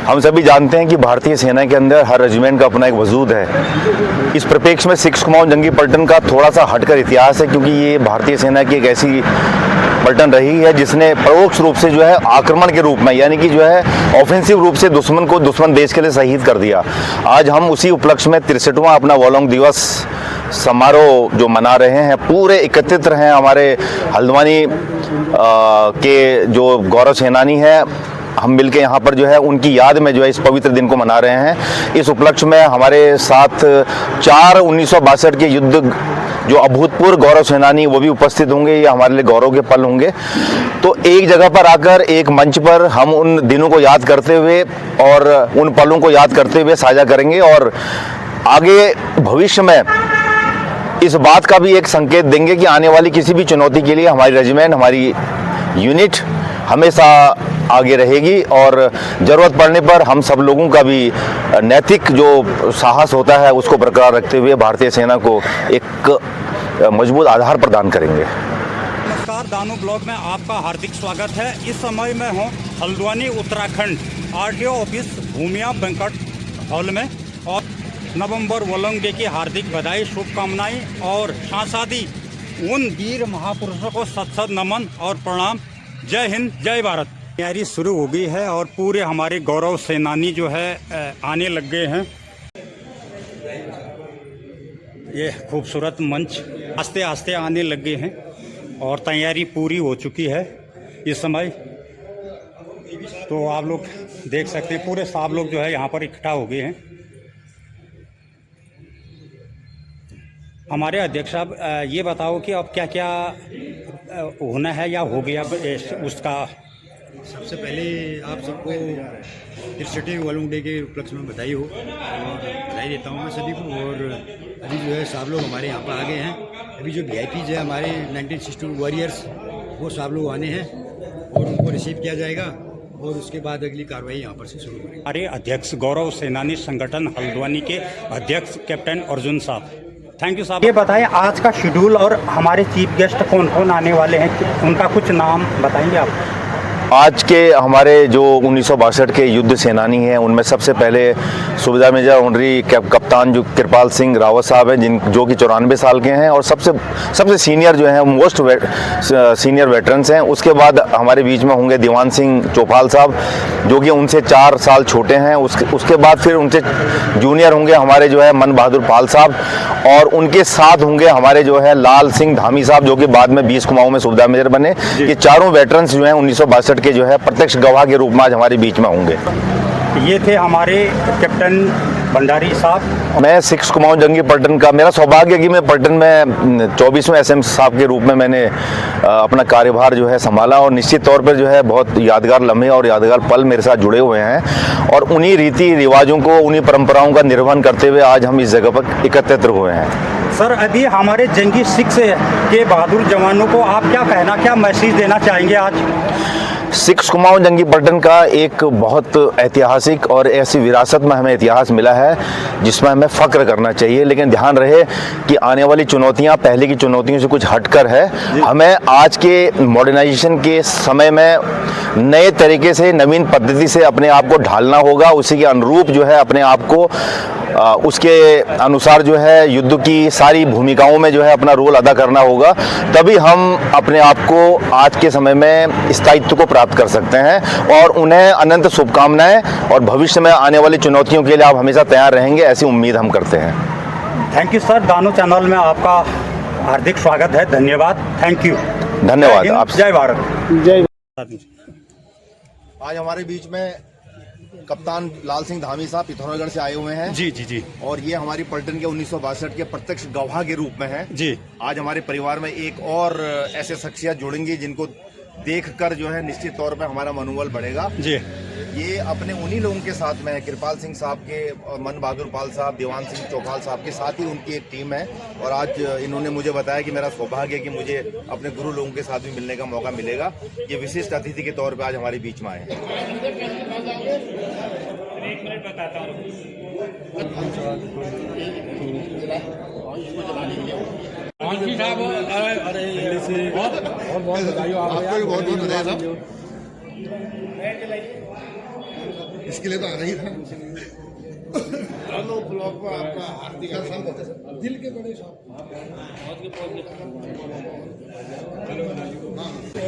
हम सभी जानते हैं कि भारतीय सेना के अंदर हर रेजिमेंट का अपना एक वजूद है। इस परिप्रेक्ष्य में 6 कुमाऊं जंगी पलटन का थोड़ा सा हटकर इतिहास है, क्योंकि ये भारतीय सेना की एक ऐसी पलटन रही है जिसने परोक्ष रूप से जो है आक्रमण के रूप में, यानी कि जो है ऑफेंसिव रूप से दुश्मन देश के लिए शहीद कर दिया। आज हम उसी उपलक्ष्य में 63वां अपना वॉलोंग दिवस समारोह जो मना रहे हैं, पूरे एकत्रित हैं हमारे हल्द्वानी के जो गौरव सेनानी हैं, हम मिलके यहाँ पर जो है उनकी याद में जो है इस पवित्र दिन को मना रहे हैं। इस उपलक्ष्य में हमारे साथ 1962 के युद्ध जो अभूतपूर्व गौरव सेनानी वो भी उपस्थित होंगे। ये हमारे लिए गौरव के पल होंगे। तो एक जगह पर आकर एक मंच पर हम उन दिनों को याद करते हुए और उन पलों को याद करते हुए साझा करेंगे, और आगे भविष्य में इस बात का भी एक संकेत देंगे कि आने वाली किसी भी चुनौती के लिए हमारी रेजिमेंट, हमारी यूनिट हमेशा आगे रहेगी, और ज़रूरत पड़ने पर हम सब लोगों का भी नैतिक जो साहस होता है उसको बरकरार रखते हुए भारतीय सेना को एक मजबूत आधार प्रदान करेंगे। नमस्कार, दानू ब्लॉग में आपका हार्दिक स्वागत है। इस समय मैं हूँ हल्द्वानी उत्तराखंड आरटीओ ऑफिस भूमिया बैंक्वेट हॉल में, और नवंबर वॉलोंग डे की हार्दिक बधाई, शुभकामनाएं और साथ ही उन वीर महापुरुषों को सत नमन और प्रणाम। जय हिंद, जय भारत। तैयारी शुरू हो गई है और पूरे हमारे गौरव सेनानी जो है आने लग गए हैं। ये खूबसूरत मंच आस्ते आस्ते आने लग गए हैं और तैयारी पूरी हो चुकी है इस समय। तो आप लोग देख सकते हैं पूरे सब लोग जो है यहाँ पर इकट्ठा हो गए हैं। हमारे अध्यक्ष साहब, ये बताओ कि अब क्या क्या होना है या हो गया उसका। सबसे पहले आप सबको 63 वॉलोंग डे के उपलक्ष्य में बधाई हो, और बधाई देता हूँ मैं सभी को। और अभी जो है सब लोग हमारे यहाँ पर आ गए हैं। अभी जो VIPs है हमारे 1962 वॉरियर्स, वो सब लोग आने हैं और उनको रिसीव किया जाएगा, और उसके बाद अगली कार्रवाई यहाँ पर से शुरू करेंगे। हमारे अध्यक्ष गौरव सेनानी संगठन हल्द्वानी के अध्यक्ष कैप्टन अर्जुन साहब, थैंक यू साहब। ये बताएं आज का शेड्यूल और हमारे चीफ गेस्ट कौन कौन आने वाले हैं, उनका कुछ नाम बताएंगे आप। आज के हमारे जो 1962 के युद्ध सेनानी हैं उनमें सबसे पहले सुबेदार मेजर ऑनरी कप्तान जो कृपाल सिंह रावत साहब हैं, जो कि 94 साल के हैं और सबसे सीनियर जो हैं, मोस्ट सीनियर वेटरन्स हैं। उसके बाद हमारे बीच में होंगे दीवान सिंह चौपाल साहब, जो कि उनसे 4 साल छोटे हैं। उसके बाद फिर उनसे जूनियर होंगे हमारे जो है मन बहादुर पाल साहब, और उनके साथ होंगे हमारे जो है लाल सिंह धामी साहब, जो कि बाद में 20 कुमाऊं में सुबेदार मेजर बने। ये चारों वेटरन्स जो हैं 1962 के जो है प्रत्यक्ष गवाह के रूप में आज हमारे बीच में होंगे। ये थे हमारे कैप्टन भंडारी साहब। मैं 6 कुमाऊं जंगी पलटन का, मेरा सौभाग्य है कि मैं पलटन में 24वें SM साहब के रूप में मैंने अपना कार्यभार जो है संभाला, और निश्चित तौर पर जो है बहुत यादगार लम्हे और यादगार पल मेरे साथ जुड़े हुए हैं, और उन्हीं रीति रिवाजों को, उन्हीं परंपराओं का निर्वहन करते हुए आज हम इस जगह पर एकत्रित हुए हैं। सर, अभी हमारे जंगी 6 के बहादुर जवानों को आप क्या मैसेज देना चाहेंगे आज। 6 कुमाऊं जंगी पलटन का एक बहुत ऐतिहासिक और ऐसी विरासत में हमें इतिहास मिला है जिसमें हमें फ़ख्र करना चाहिए, लेकिन ध्यान रहे कि आने वाली चुनौतियां पहले की चुनौतियों से कुछ हटकर है। हमें आज के मॉडर्नाइजेशन के समय में नए तरीके से, नवीन पद्धति से अपने आप को ढालना होगा। उसी के अनुरूप जो है अपने आप को उसके अनुसार जो है युद्ध की सारी भूमिकाओं में जो है अपना रोल अदा करना होगा, तभी हम अपने आप को आज के समय में स्थायित्व को प्राप्त कर सकते हैं। और उन्हें अनंत शुभकामनाएं, और भविष्य में आने वाली चुनौतियों के लिए आप हमेशा तैयार रहेंगे, ऐसी उम्मीद हम करते हैं। Thank you sir, Danu channel में आपका हार्दिक स्वागत है। धन्यवाद, थैंक यू। धन्यवाद आप। जय भारत। जय। आज हमारे बीच में कप्तान लाल सिंह धामी साहब पिथौरागढ़ से आए हुए हैं। जी जी जी। और ये हमारी पलटन के 1962 के प्रत्यक्ष गवाह के रूप में हैं। जी। आज हमारे परिवार में एक और ऐसे शख्सियत जुड़ेंगी जिनको देखकर जो है निश्चित तौर पे हमारा मनोबल बढ़ेगा। जी। ये अपने उन्हीं लोगों के साथ में है, कृपाल सिंह साहब के, मन बहादुर पाल साहब, दीवान सिंह चौपाल साहब के साथ ही उनकी एक टीम है। और आज इन्होंने मुझे बताया कि मेरा सौभाग्य है कि मुझे अपने गुरु लोगों के साथ भी मिलने का मौका मिलेगा। ये विशिष्ट अतिथि के तौर पर आज हमारे बीच में आए हैं। एक मिनट बताता हूँ। साहब, अरे बहुत बधाई हो आपको, बहुत बधाई साहब। इसके लिए तो आना ही था। हेलो ब्लॉग में आपका हार्दिक स्वागत। दिल के बड़े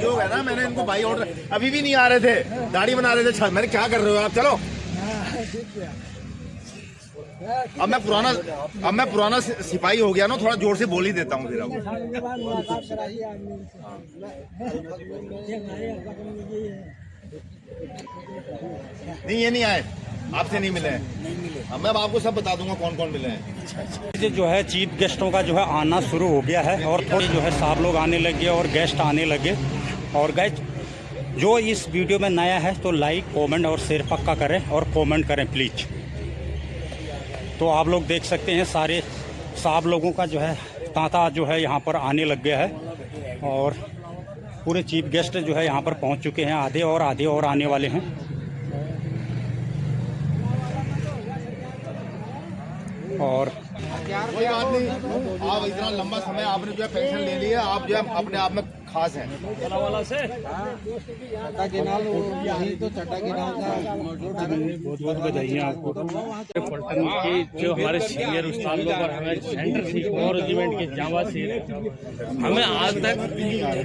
योग है ना, मैंने इनको भाई ऑर्डर अभी भी नहीं आ रहे थे, दाढ़ी बना रहे थे। मैंने क्या कर रहे हो आप, चलो। अब मैं पुराना सिपाही हो गया ना, थोड़ा जोर से बोल ही देता हूँ फिर। अब नहीं, ये नहीं आए, आपसे नहीं मिले हैं। अब मैं आपको सब बता दूंगा कौन कौन मिले हैं। जो है चीफ गेस्टों का जो है आना शुरू हो गया है और थोड़े जो है साहब लोग आने लगे और गेस्ट आने लगे। और गाइस, जो इस वीडियो में नया है तो लाइक, कमेंट और शेयर पक्का करें और कमेंट करें प्लीज़। तो आप लोग देख सकते हैं सारे साहब लोगों का जो है तांता जो है यहाँ पर आने लग गया है और पूरे चीफ गेस्ट जो है यहाँ पर पहुँच चुके हैं। आधे और आने वाले हैं। और कोई बात नहीं, आप इतना लंबा समय आपने जो है पेंशन ले ली है, आप जो है अपने आप में खास हैं। बहुत बहुत बधाइयाँ आपको। पलटन के जो हमारे सीनियर उस्ताद लोग और हमारे सेंटर से और रेजिमेंट के जांबाज से हमें आज तक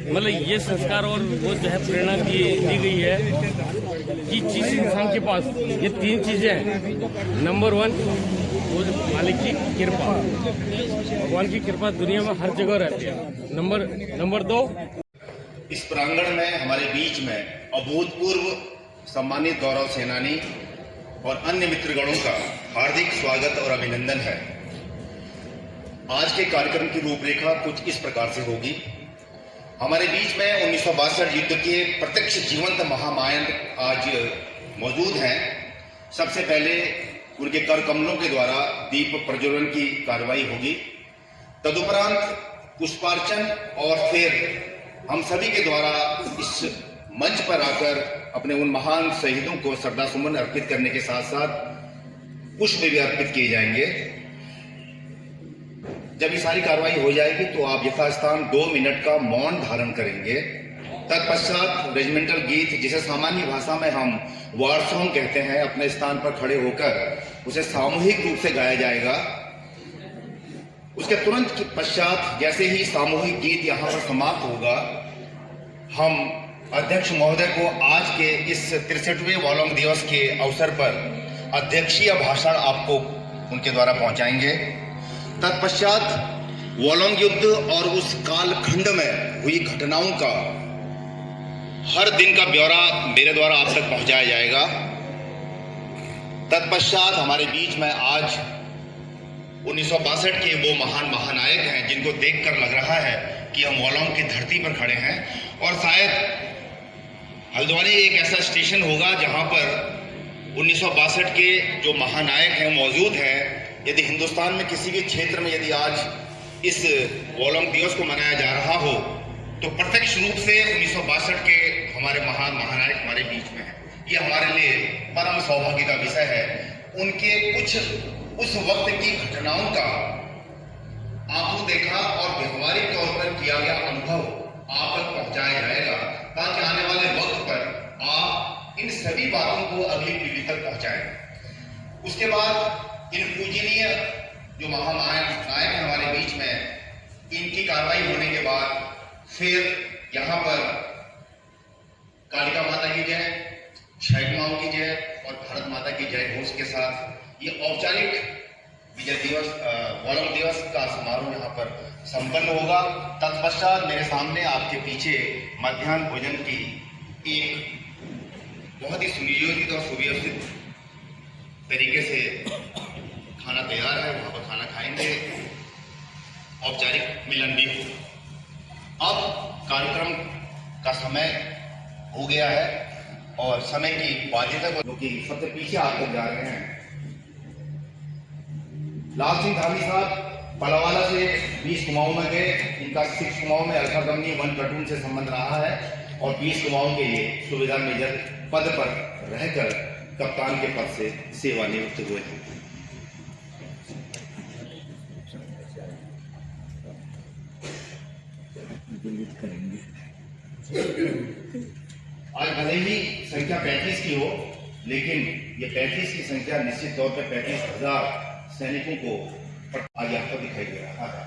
मतलब ये संस्कार और वो जो है प्रेरणा दी गई है कि जिस इंसान के पास ये तीन चीजें हैं, नंबर 1 वो मालिक की कृपा, भगवान की कृपा दुनिया में हर जगह रहती है। नंबर 2, इस प्रांगण में हमारे बीच में अभूतपूर्व सम्मानित गौरव सेनानी और अन्य मित्रगणों का हार्दिक स्वागत और अभिनंदन है। आज के कार्यक्रम की रूपरेखा कुछ इस प्रकार से होगी। हमारे बीच में 1962 युद्ध के प्रत्यक्ष जीवंत महामायन आज मौजूद हैं। सबसे पहले उनके कर कमलों के द्वारा दीप प्रज्वलन की कार्रवाई होगी। तदुपरांत पुष्पार्चन और फिर हम सभी के द्वारा इस मंच पर आकर अपने उन महान शहीदों को श्रद्धासुमन अर्पित करने के साथ साथ पुष्प भी अर्पित किए जाएंगे। जब ये सारी कार्रवाई हो जाएगी तो आप यथास्थान 2 मिनट का मौन धारण करेंगे। तत्पश्चात रेजिमेंटल गीत, जिसे सामान्य भाषा में हम वार सॉन्ग कहते हैं, अपने स्थान पर खड़े होकर उसे सामूहिक रूप से गाया जाएगा। उसके तुरंत पश्चात जैसे ही सामूहिक गीत यहाँ पर समाप्त होगा, हम अध्यक्ष महोदय को आज के इस 63वें वॉलोंग दिवस के अवसर पर अध्यक्षीय भाषण आपको उनके द्वारा पहुंचाएंगे। तत्पश्चात वॉलोंग युद्ध और उस कालखंड में हुई घटनाओं का हर दिन का ब्यौरा मेरे द्वारा आप तक पहुंचाया जाएगा। तत्पश्चात हमारे बीच में आज 1962 के वो महान महानायक हैं जिनको देखकर लग रहा है कि हम वॉलोंग की धरती पर खड़े हैं। और शायद हल्द्वानी एक ऐसा स्टेशन होगा जहां पर 1962 के जो महानायक हैं मौजूद हैं। यदि हिंदुस्तान में किसी भी क्षेत्र में यदि आज इस वॉलोंग दिवस को मनाया जा रहा हो तो प्रत्यक्ष रूप से 1962 के हमारे महान महानायक हमारे बीच में हैं। ये हमारे लिए परम सौभाग्य का विषय है। उनके कुछ उस वक्त की घटनाओं का आंखों देखा और व्यवहारिक तौर पर किया गया अनुभव आप तक पहुंचाया जाएगा, ताकि आने वाले वक्त पर आप इन सभी बातों को अगली पीढ़ी तक पहुंचाएं। उसके बाद इन पूजनीय जो महानायक हैं हमारे बीच में, इनकी कार्रवाई होने के बाद फिर यहाँ पर कालिका माता की जय, छठ माओ की जय और भारत माता की जय घोष के साथ ये औपचारिक विजय दिवस वॉलोंग दिवस का समारोह यहाँ पर संपन्न होगा। तत्पश्चात मेरे सामने आपके पीछे मध्याह्न भोजन की एक बहुत ही सुनियोजित और सुव्यवस्थित तरीके से खाना तैयार है, वहाँ पर खाना खाएंगे, औपचारिक मिलन भी होगा। अब कार्यक्रम का समय हो गया है और समय की बाध्यता को जो कि सबसे पीछे आप लोग जा रहे हैं। लाल सिंह धामी साहब पलावाला से 20 कुमाऊं में गए। इनका 6 कुमाऊं में अल्फा कंपनी 1 प्लाटून से संबंध रहा है और 20 कुमाऊं के लिए सुबेदार मेजर पद पर रहकर कप्तान के पद से सेवानिवृत्त हुए हैं। आज भले ही संख्या 35 की हो, लेकिन ये 35 की संख्या निश्चित तौर पर 35,000 सैनिकों को आगे आपको दिखाई दे रहा है।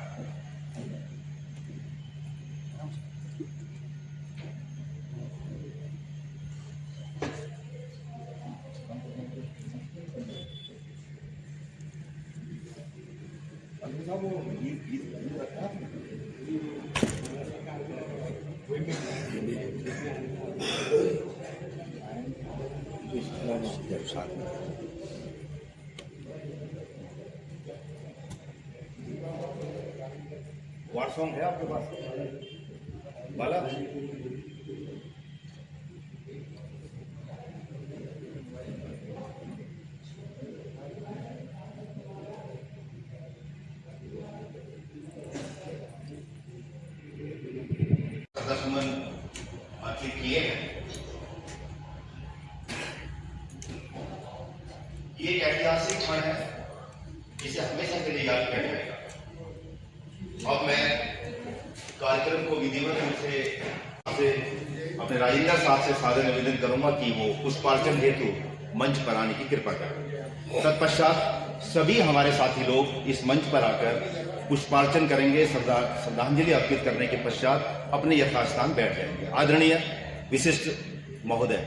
वार सॉन्ग है आपके पास बाला? श्रद्धासुमन अर्पित किए हैं। ये एक ऐतिहासिक क्षण है जिसे हमेशा के लिए याद किया जाएगा। अब मैं कार्यक्रम को विधिवत रूप से अपने राजेंद्र साहब से सादर निवेदन करूंगा कि वो पुष्पार्चन हेतु मंच पर आने की कृपा करें। तत्पश्चात सभी हमारे साथी लोग इस मंच पर आकर पुष्पार्चन करेंगे। श्रद्धांजलि अर्पित करने के पश्चात अपने यथास्थान बैठ जाएंगे। आदरणीय विशिष्ट महोदय,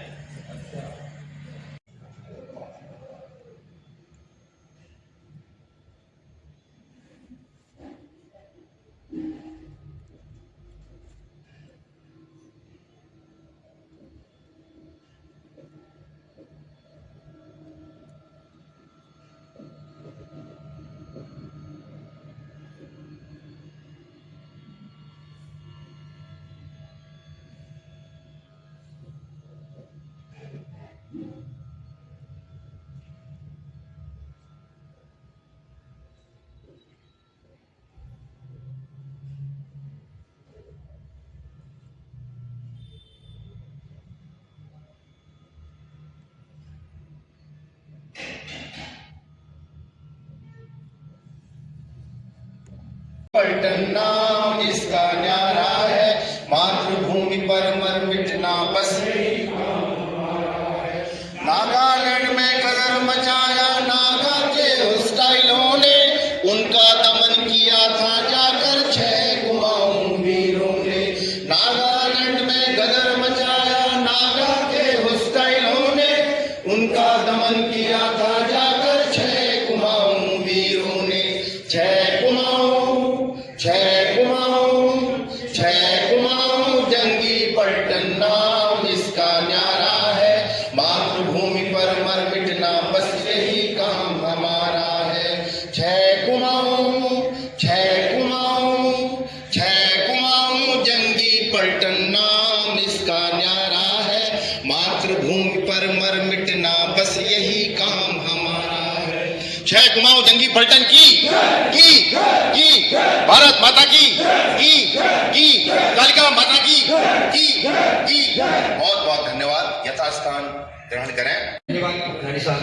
पलटन नाम इसका न्यारा है, मातृभूमि पर मर मिटना बस। नागालैंड में कदर मचाया नागा के स्टाइलों ने, उनका दमन किया था जाकर 6 कुमाऊं वीरों ने। नागालैंड में गदर मचाया नागा के स्टाइलों ने, उनका दमन किया था जाकर 6 कुमाऊं वीरों ने। 6 कुमाऊं जंगी पलटन नाम इसका न्यारा है, मातृभूमि पर मर मिटना बस यही काम हमारा है। 6 कुमाऊं जंगी पलटन नाम इसका न्यारा है, मातृभूमि पर मर मिटना बस यही काम हमारा है। 6 कुमाऊं जंगी पलटन की भारत माता की कालिका माता की बहुत बहुत धन्यवाद। यथास्थान ग्रहण करें। धन्यवाद रानी साहब।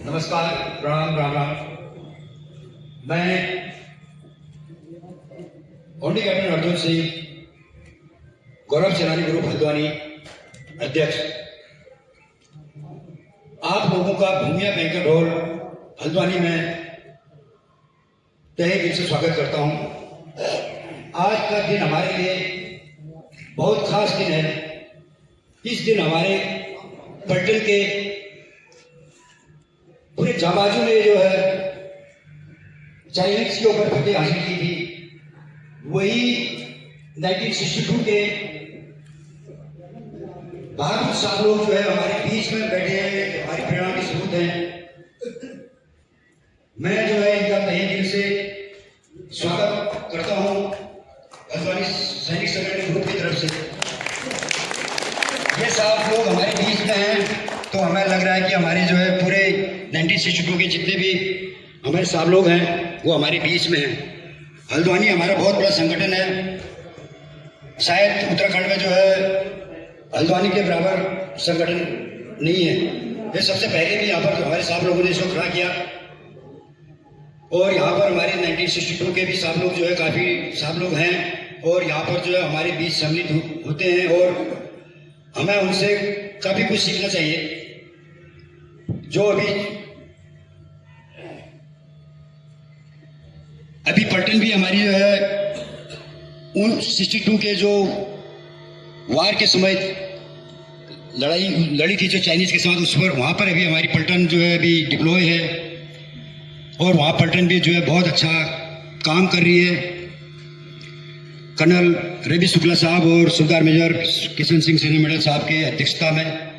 नमस्कार, प्रणाम, राम राम। मैं ओंडी कैप्टन अर्जुन सिंह, गौरव सेनानी ग्रुप हल्द्वानी अध्यक्ष, आप लोगों का भूमिया बैंक्वेट हॉल हल्द्वानी में तहे दिल से स्वागत करता हूं। आज का दिन हमारे लिए बहुत खास दिन है। इस दिन हमारे पलटन के पूरे जाबाजों ने जो है चाइनीज के ऊपर फतेह हासिल की थी। वही 1962 के बहादुर साहब लोग जो है हमारे बीच में बैठे हैं, हमारी प्रेरणा के स्रोत हैं। मैं जो है इनका तहे दिल से स्वागत करता हूं हल्द्वानी सैनिक संगठन ग्रुप की तरफ से। ये साहब लोग हमारे बीच में हैं तो हमें लग रहा है कि हमारे जो है पूरे 1962 के जितने भी हमारे साहब लोग हैं वो हमारे बीच में हैं। हल्द्वानी हमारा बहुत बड़ा संगठन है। शायद उत्तराखंड में जो है हल्द्वानी के बराबर संगठन नहीं है। ये सबसे पहले भी यहाँ पर हमारे साहब लोगों ने इसको खड़ा किया और यहाँ पर हमारे 1962 के भी साहब लोग जो है काफ़ी साहब लोग हैं और यहाँ पर जो है हमारे बीच सम्मिलित होते हैं और हमें उनसे काफ़ी कुछ सीखना चाहिए। जो अभी पलटन भी हमारी जो है 62 के जो वार के समय लड़ाई लड़ी थी जो चाइनीज के साथ, उस पर वहाँ पर अभी हमारी पलटन जो है अभी डिप्लॉय है और वहाँ पलटन भी जो है बहुत अच्छा काम कर रही है। कर्नल रवि शुक्ला साहब और सूबेदार मेजर किशन सिंह सेना मेडल साहब की अध्यक्षता में,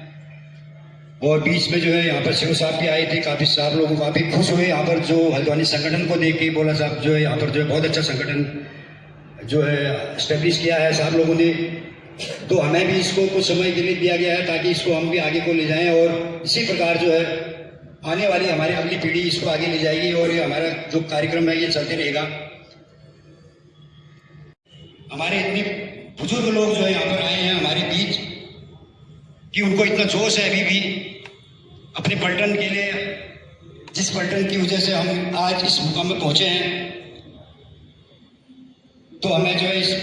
और बीच में जो है यहाँ पर शिव साहब भी आए थे। काफ़ी सारे लोग काफ़ी खुश हुए यहाँ पर जो हल्द्वानी संगठन को देख के। बोला साहब जो है यहाँ पर जो है बहुत अच्छा संगठन जो है इस्टेब्लिश किया है साहब लोगों ने, तो हमें भी इसको कुछ समय के लिए दिया गया है ताकि इसको हम भी आगे को ले जाएं और इसी प्रकार जो है आने वाली हमारी अगली पीढ़ी इसको आगे ले जाएगी और ये हमारा जो कार्यक्रम है ये चलते रहेगा। हमारे इतने बुजुर्ग लोग जो है यहाँ पर आए हैं हमारे बीच कि उनको इतना जोश है अभी भी अपने पलटन के लिए, जिस पलटन की वजह से हम आज इस मुकाम में पहुंचे हैं। तो हमें जो है इस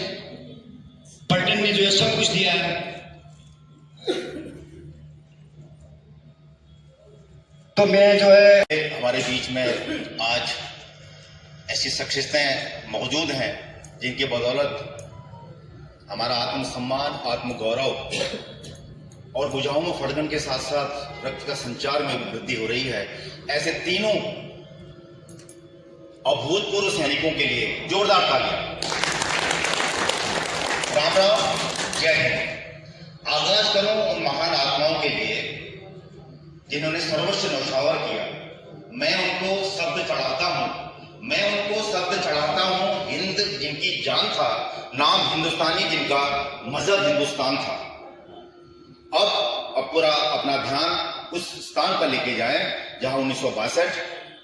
पलटन ने जो है सब कुछ दिया है। तो मैं जो है हमारे बीच में आज ऐसी शख्सियतें मौजूद हैं जिनकी बदौलत हमारा आत्मसम्मान, आत्मगौरव और भुजाओं में फड़कन के साथ साथ रक्त का संचार में वृद्धि हो रही है। ऐसे तीनों अभूतपूर्व सैनिकों के लिए जोरदार तालियां। राम राम, जय हिंद। आगाज करूं उन महान आत्माओं के लिए जिन्होंने सर्वस्व न्यौछावर किया। मैं उनको शब्द चढ़ाता हूं, हिंद जिनकी जान था, नाम हिंदुस्तानी जिनका मजहब हिंदुस्तान था। अब पूरा अपना ध्यान उस स्थान पर लेके जाएं जहां 1962,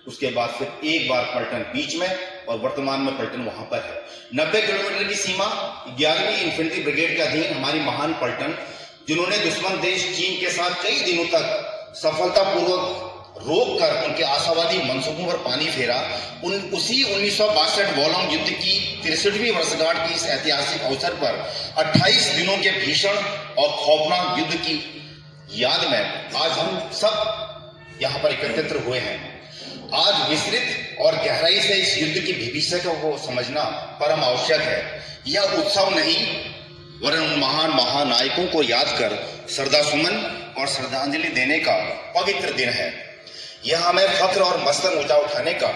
उसके बाद फिर एक बार पलटन बीच में और वर्तमान में पलटन वहां पर है। 90 किलोमीटर की सीमा 11वीं इन्फेंट्री ब्रिगेड के अधीन हमारी महान पलटन, जिन्होंने दुश्मन देश चीन के साथ कई दिनों तक सफलतापूर्वक रोककर उनके आशावादी मंसूबों पर पानी फेरा, उसी 1962 वॉलोंग युद्ध की 63वीं वर्षगांठ की इस ऐतिहासिक अवसर पर 28 दिनों के भीषण और खौफनाक युद्ध की याद में आज हम सब यहाँ पर एकत्रित हुए हैं। आज विस्तृत और गहराई से इस युद्ध की विभीषिका को समझना परम आवश्यक है। यह उत्सव नहीं वरन उन महान महानायकों को याद कर श्रद्धासुमन और श्रद्धांजलि देने का पवित्र दिन है। यह हमें फख्र और मस्तक ऊंचा उठाने का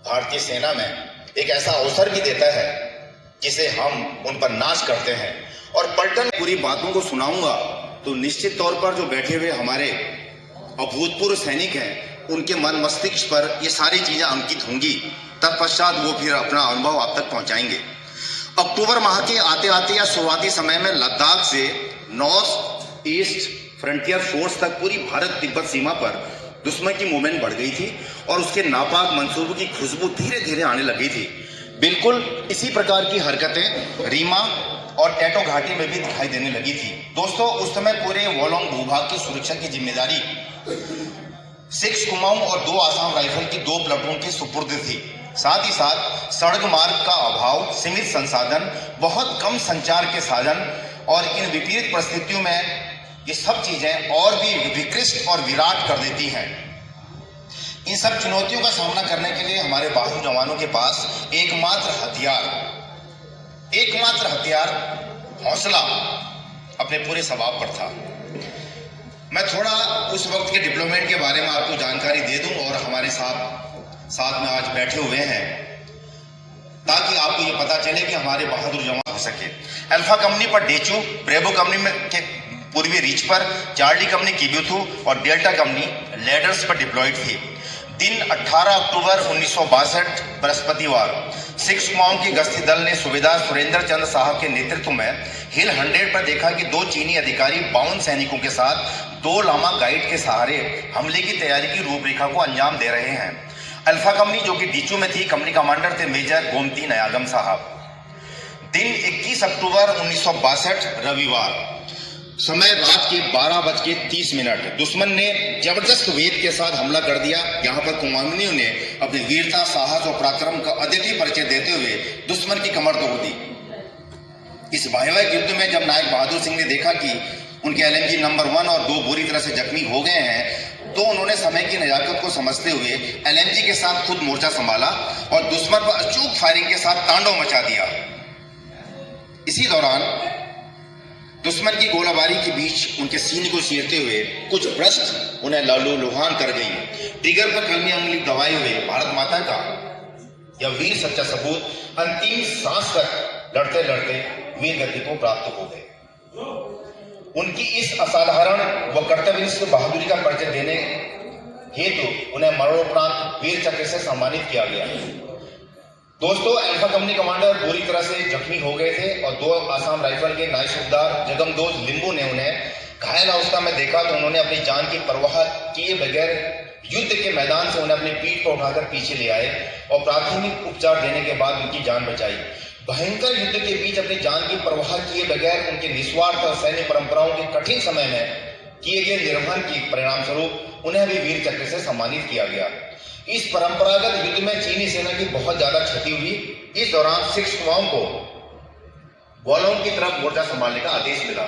भारतीय सेना में एक ऐसा अवसर भी देता है जिसे हम उन पर नाच करते हैं। और पलटन पूरी बातों को सुनाऊंगा तो निश्चित तौर पर जो बैठे हुए हमारे अभूतपूर्व सैनिक हैं उनके मन मस्तिष्क पर ये सारी चीजें अंकित होंगी। तत्पश्चात वो फिर अपना अनुभव आप तक पहुंचाएंगे। अक्टूबर माह के आते आते या शुरुआती समय में लद्दाख से नॉर्थ ईस्ट फ्रंटियर फोर्स तक पूरी भारत तिब्बत सीमा पर दुश्मन की मूवमेंट बढ़ गई थी और उसके नापाक मंसूबों की खुशबू धीरे धीरे आने लगी थी। बिल्कुल इसी प्रकार की हरकतें रीमा और टैटो घाटी में भी दिखाई देने लगी थी। दोस्तों, उस समय पूरे वॉलोंग भूभाग की सुरक्षा की जिम्मेदारी 6 कुमाऊं और 2 आसाम राइफल की 2 प्लाटून के सुपुर्द थी। साथ ही साथ सड़क मार्ग का अभाव, सीमित संसाधन, बहुत कम संचार के साधन और इन विपरीत परिस्थितियों में ये सब चीजें और भी विकृष्ट और विराट कर देती हैं। इन सब चुनौतियों का सामना करने के लिए हमारे बहादुर जवानों के पास एकमात्र हथियार हौसला अपने पूरे स्वभाव पर था। मैं थोड़ा उस वक्त के डिप्लोमेट के बारे में आपको जानकारी दे दूं और हमारे साथ में आज बैठे हुए हैं ताकि आपको ये पता चले कि हमारे बहादुर जवान हो सके। अल्फा कंपनी पर डेचू, ब्रेवो कंपनी के पूर्वी रीच पर, चार्ली कंपनी किब्यूथू और डेल्टा कंपनी लेडर्स पर डिप्लॉयड थी। दिन 18 अक्टूबर 1962 बृहस्पतिवार 6 कुमाऊं की गश्ती दल ने सूबेदार सुरेंद्र चंद्र साहब के नेतृत्व में हिल 100 पर देखा कि 2 चीनी अधिकारी 52 सैनिकों के साथ 2 लामा गाइड के सहारे हमले की तैयारी की रूपरेखा को अंजाम दे रहे हैं। अल्फा कंपनी जो कि डीचू में थी, कंपनी कमांडर थे मेजर गोमती नयागम साहब। दिन 21 अक्टूबर 1962 रविवार, समय रात के 12:30। दुश्मन ने जबरदस्त वेग के साथ हमला कर दिया। यहाँ पर कुमाऊनियों ने अपनी वीरता, साहस और पराक्रम का अद्वितीय परिचय देते हुए दुश्मन की कमर तोड़ दी। इस भयावह युद्ध में जब नायक बहादुर सिंह ने देखा कि उनके LMG नंबर 1 और 2 बुरी तरह से जख्मी हो गए हैं, तो उन्होंने समय की नजाकत को समझते हुए LMG के साथ खुद मोर्चा संभाला और दुश्मन पर अचूक फायरिंग के साथ तांडव मचा दिया। इसी दौरान दुश्मन की गोलाबारी के बीच उनके सीने को चीरते हुए कुछ भ्रष्ट उन्हें लहूलुहान कर गई। ट्रिगर पर कलमी उंगली दबाए हुए भारत माता का यह वीर सच्चा सबूत अंतिम सांस तक लड़ते लड़ते वीर गति को प्राप्त हो गए। उनकी इस असाधारण व कर्तव्यनिष्ठ बहादुरी का परिचय देने हेतु उन्हें मरणोपरांत वीर चक्र से सम्मानित किया गया। दोस्तों, अल्फा कंपनी कमांडर बुरी तरह से जख्मी हो गए थे और 2 आसाम राइफल के नायब सूबेदार जगमदोज लिंबू ने उन्हें घायल अवस्था में देखा तो उन्होंने अपनी जान की परवाह किए बगैर युद्ध के मैदान से उन्हें अपनी पीठ पर उठाकर पीछे ले आए और प्राथमिक उपचार देने के बाद उनकी जान बचाई। भयंकर युद्ध के बीच अपनी जान की परवाह किए बगैर उनके निस्वार्थ और सैन्य परंपराओं के कठिन समय में किए गए निर्वहन के परिणाम स्वरूप उन्हें भी वीर चक्र से सम्मानित किया गया। इस परंपरागत युद्ध में चीनी सेना की बहुत ज्यादा क्षति हुई। इस दौरान 6 कुमाऊं को वॉलोंग की तरफ मोर्चा संभालने का आदेश मिला।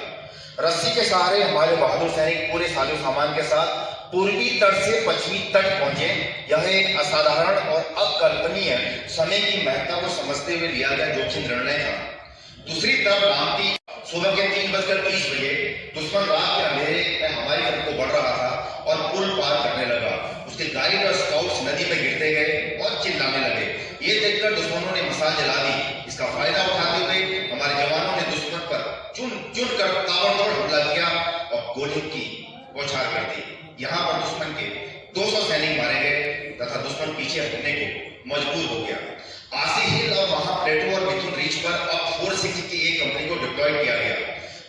रस्सी के सहारे हमारे बहादुर सैनिक पूरे साजो सामान के साथ पूर्वी तट से पश्चिमी तट पहुंचे। यह एक असाधारण और अकल्पनीय समय की महत्ता को समझते हुए लिया गया जोखिम निर्णय था। दूसरी तरफ नामती सुबह के 3:30 बजे दुश्मन रात के अंधेरे में हमारी तरफ को बढ़ रहा था और पुल पार करने लगा। उसके गाइड और स्काउट्स नदी में गिरते गए और चिल्लाने लगे। ये देखकर दुश्मनों ने मिसाल जला दी। इसका फायदा उठाते हुए हमारे जवानों ने दुश्मन पर चुन कर ताबड़तोड़ हमला किया और गोली की बौछार कर दी। यहाँ पर दुश्मन के 200 सैनिक मारे गए तथा दुश्मन पीछे हटने को मजबूर हो गया। आसी हिल और वहां प्लेटो और मिथुन रीच पर अब 460 की एक कंपनी को डिप्लॉय किया गया।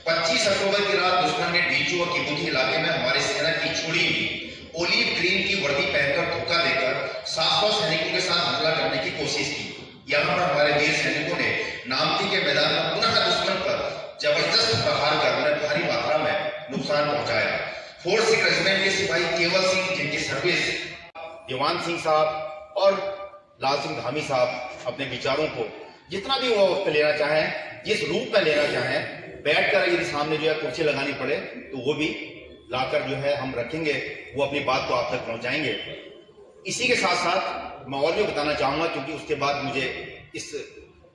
25 अक्टूबर की रात दुश्मन ने डीचू और किबुती इलाके में हमारी सेना की छुड़ी हुई ओलिव ग्रीन की वर्दी पहनकर धोखा देकर 700 सैनिकों के साथ हमला करने की कोशिश की। यहाँ पर हमारे वीर सैनिकों ने नामती के मैदान में पुनः दुश्मन पर जबरदस्त प्रहार कर उन्हें भारी मात्रा में नुकसान पहुंचाया। 4th रेजिमेंट के सिपाही केवल सिंह, जिनकी सर्विस दीवान सिंह साहब और लाल सिंह धामी साहब अपने विचारों को जितना भी वो वक्त लेना चाहें, जिस रूप में लेना चाहें, बैठकर यदि सामने जो है कुर्सी लगानी पड़े तो वो भी लाकर जो है हम रखेंगे, वो अपनी बात को आप तक पहुंचाएंगे। इसी के साथ साथ मैं और भी बताना चाहूंगा, क्योंकि उसके बाद मुझे इस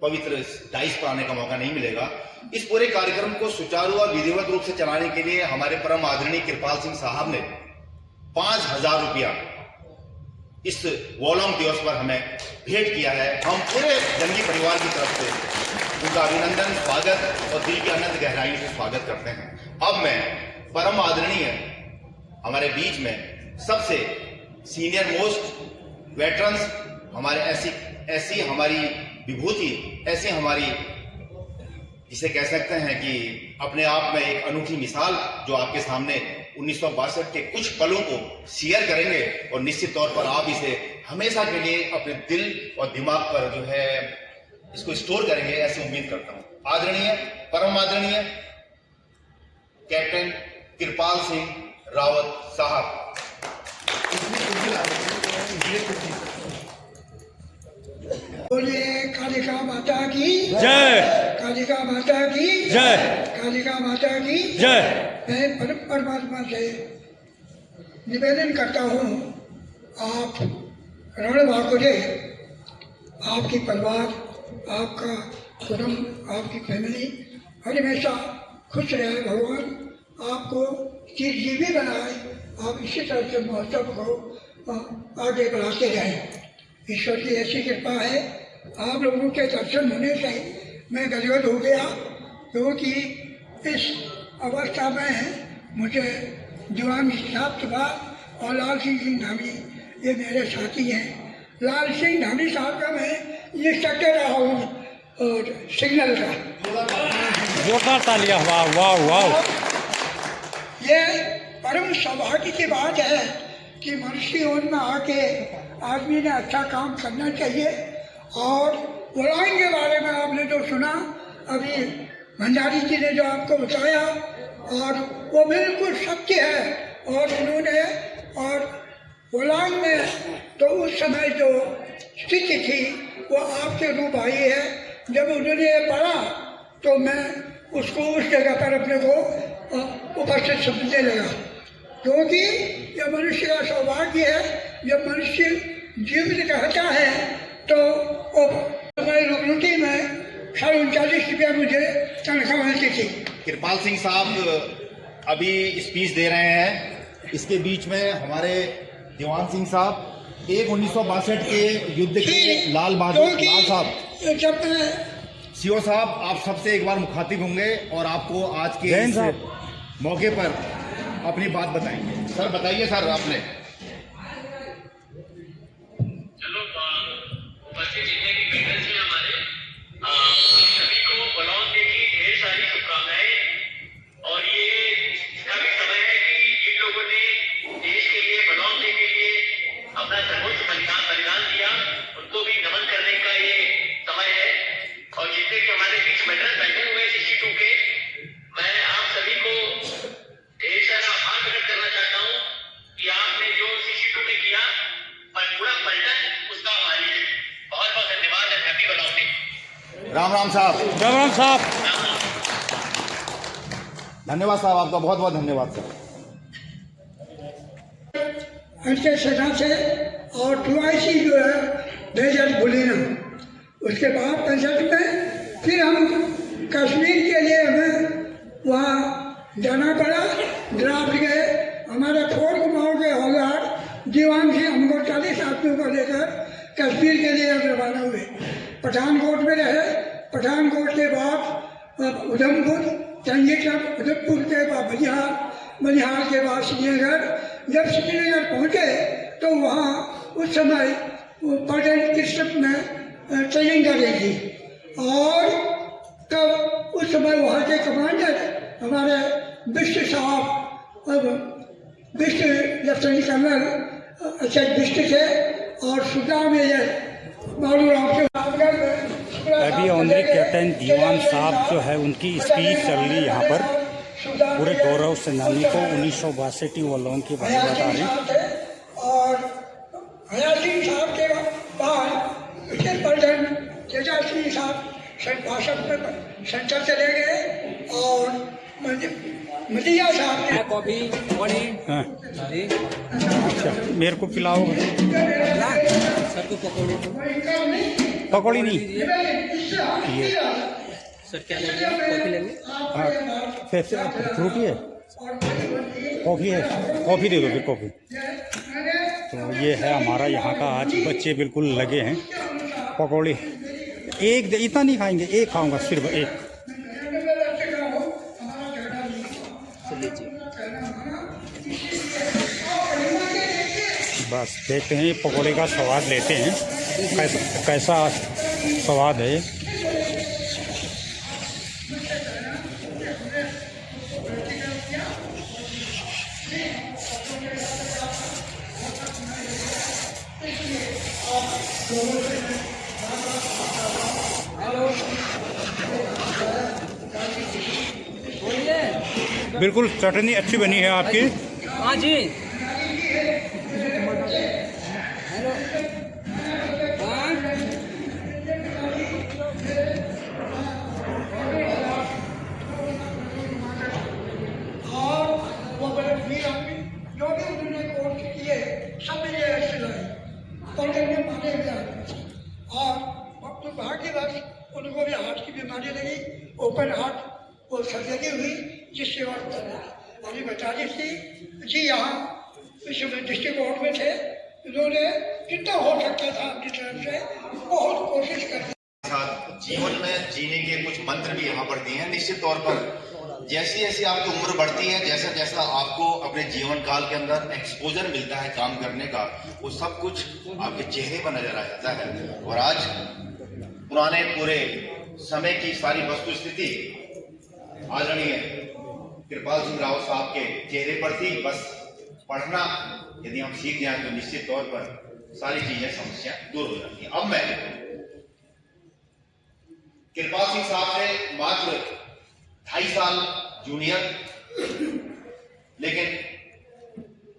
पवित्र डाइस पर आने का मौका नहीं मिलेगा। इस पूरे कार्यक्रम को सुचारू और विधिवत रूप से चलाने के लिए हमारे परम आदरणीय कृपाल सिंह साहब ने 5000 रुपया इस वॉलोंग दिवस पर हमें भेंट किया है। हम पूरे जंगी परिवार की तरफ से उनका अभिनंदन, स्वागत और दिल की अनंत गहराई से स्वागत करते हैं। अब मैं परम आदरणीय हमारे बीच में सबसे सीनियर मोस्ट वेटरन्स, हमारे ऐसी हमारी विभूति, ऐसी हमारी जिसे कह सकते हैं कि अपने आप में एक अनूठी मिसाल, जो आपके सामने 1962 के कुछ पलों को शेयर करेंगे और निश्चित तौर पर आप इसे हमेशा के लिए अपने दिल और दिमाग पर जो है इसको स्टोर करेंगे, ऐसी उम्मीद करता हूं। आदरणीय, परम आदरणीय कैप्टन कृपाल सिंह रावत साहब। बोलिए कालिका माता की जय, कालिका माता की जय, कालिका माता की जय। मैं परमात्मा से निवेदन करता हूँ, आप रणबांकुरे, आपकी परिवार, आपका कुटुंब, आपकी फैमिली हमेशा खुश रहे, भगवान आपको चिरजीवी बनाए, आप इसी तरह से महोत्सव को आगे बढ़ाते रहें। ईश्वर की ऐसी कृपा है, आप लोगों के दर्शन होने से मैं गदगद हो गया, क्योंकि इस अवस्था में मुझे जवान साहब के बाद और लाल सिंह धामी ये मेरे साथी हैं। लाल सिंह धामी साहब का मैं इंस्ट्रक्टर रहा हूँ और सिग्नल का। जोरदार तालियां, वाह वाह वाह। ये परम सौभाग्य की बात है कि मनुष्य जीवन में आके आदमी ने अच्छा काम करना चाहिए। और वॉलोंग के बारे में आपने जो सुना अभी भंडारी जी ने जो आपको बताया, और वो बिल्कुल सत्य है। और उन्होंने और वॉलोंग में तो उस समय जो स्थिति थी वो आपके रूप आई है। जब उन्होंने ये पढ़ा तो मैं उसको उस जगह पर अपने को उपस्थित समझने लगा, क्योंकि यह मनुष्य का सौभाग्य है। जब मनुष्य जीवित रहता है तो रोटी में 39.5 रुपया मुझे तनख्वाह मिलती थी। कृपाल सिंह साहब अभी स्पीच दे रहे हैं। इसके बीच में हमारे दीवान सिंह साहब, एक 1962 के युद्ध के लाल साहब, जब मैं सीओ साहब, आप सबसे एक बार मुखातिब होंगे और आपको आज के इस मौके पर अपनी बात बताएंगे। सर बताइए सर, आपने चलो उपस्थित जितने भी मेडल्स हैं हमारे, हम सभी को बलौन डे की ढेर सारी शुभकामनाएं। और ये इसका भी समय है कि जिन लोगों ने देश के लिए, बलौन डे के लिए अपना सर्वोच्च बलिदान दिया, उनको भी नमन करने का ये समय है। और जितने भी हमारे बीच मेडल बैठे हुए 62 के, मैं आप सभी को ढेर सारा आभार प्रकट करना चाहता हूँ कि आपने जो 62 में किया, पर पूरा पलटन उसका आभारी है। बहुत बहुत धन्यवाद and happy balloon day. Ram Ram साहब। राम राम साहब। धन्यवाद साहब, आपका बहुत बहुत धन्यवाद सर। अंशे सेना से और टूआईसी जो है भेजा बुलीना। उसके बाद 65 में फिर हम कश्मीर के लिए हमें वहाँ जाना पड़ा। ड्राफ्ट गए, हमारे 4 कुमाऊँ के हौलदार दीवान सिंह हमको 40 आदमियों को लेकर कश्मीर के लिए हम रवाना हुए। पठानकोट में रहे। पठानकोट के बाद उधमपुर, चंडीगढ़, उधमपुर के बाद बनिहाल के बाद श्रीनगर। जब श्रीनगर पहुँचे तो वहाँ उस समय वो पलटन किस्मत में ट्रेनिंग कर रही थी। और तब उस समय वहाँ के कमांडर हमारे बिष्ट साहब, बिष्ट लेफ्टिनेंट कर्नल अशोक बिष्ट थे और सुधा मेजर बालूराम के। अभी ऑनरी कैप्टन दीवान साहब जो है उनकी स्पीच चल रही है यहाँ पर। पूरे गौरव सेनानी को 1962 वालों के बारे में बता रहे हैं। और हया सिंह साहब के बाद उसके पलटन तेजा सिंह साहब भाषण में सेंटर चले गए और मदिया साहब कॉफी हाँ। अच्छा, मेरे को पिलाओ। सर को पकौड़ी नहीं ये सर क्या लेंगे? कॉफी लेंगे? हाँ, फ्रूटी है, कॉफ़ी है, कॉफ़ी दे दो फिर कॉफ़ी। तो ये है हमारा यहाँ का। आज बच्चे बिल्कुल लगे हैं। पकौड़ी एक, इतना नहीं खाएंगे, एक खाऊंगा, सिर्फ एक। बस देखते हैं पकौड़े का स्वाद लेते हैं, कैसा स्वाद है। बिल्कुल चटनी अच्छी बनी है आपकी। हाँ जी। उनको भी हार्ट की बीमारी लगी, ओपन हार्ट वो सर्जरी हुई, जिससे वक्त अभी 42 थी जी। यहाँ डिस्ट्रिक्ट कोर्ट में थे। इन्होंने जितना हो सकता था अपनी तरफ से बहुत कोशिश कर जीवन में जीने के कुछ मंत्र भी यहाँ पर दिए हैं। निश्चित तौर पर जैसी जैसी आपकी उम्र बढ़ती है, जैसा जैसा आपको अपने जीवन काल के अंदर एक्सपोजर मिलता है काम करने का, वो सब कुछ आपके चेहरे पर नजर आ जाता है। और आज पुराने पूरे समय की सारी वस्तु स्थिति आदरणीय कृपाल सिंह रावत साहब के चेहरे पर थी। बस पढ़ना यदि हम सीख जाएं तो निश्चित तौर पर सारी चीजें, समस्या दूर हो जाती हैं। अब मैं कृपाल सिंह साहब से मात्र 2.5 साल जूनियर, लेकिन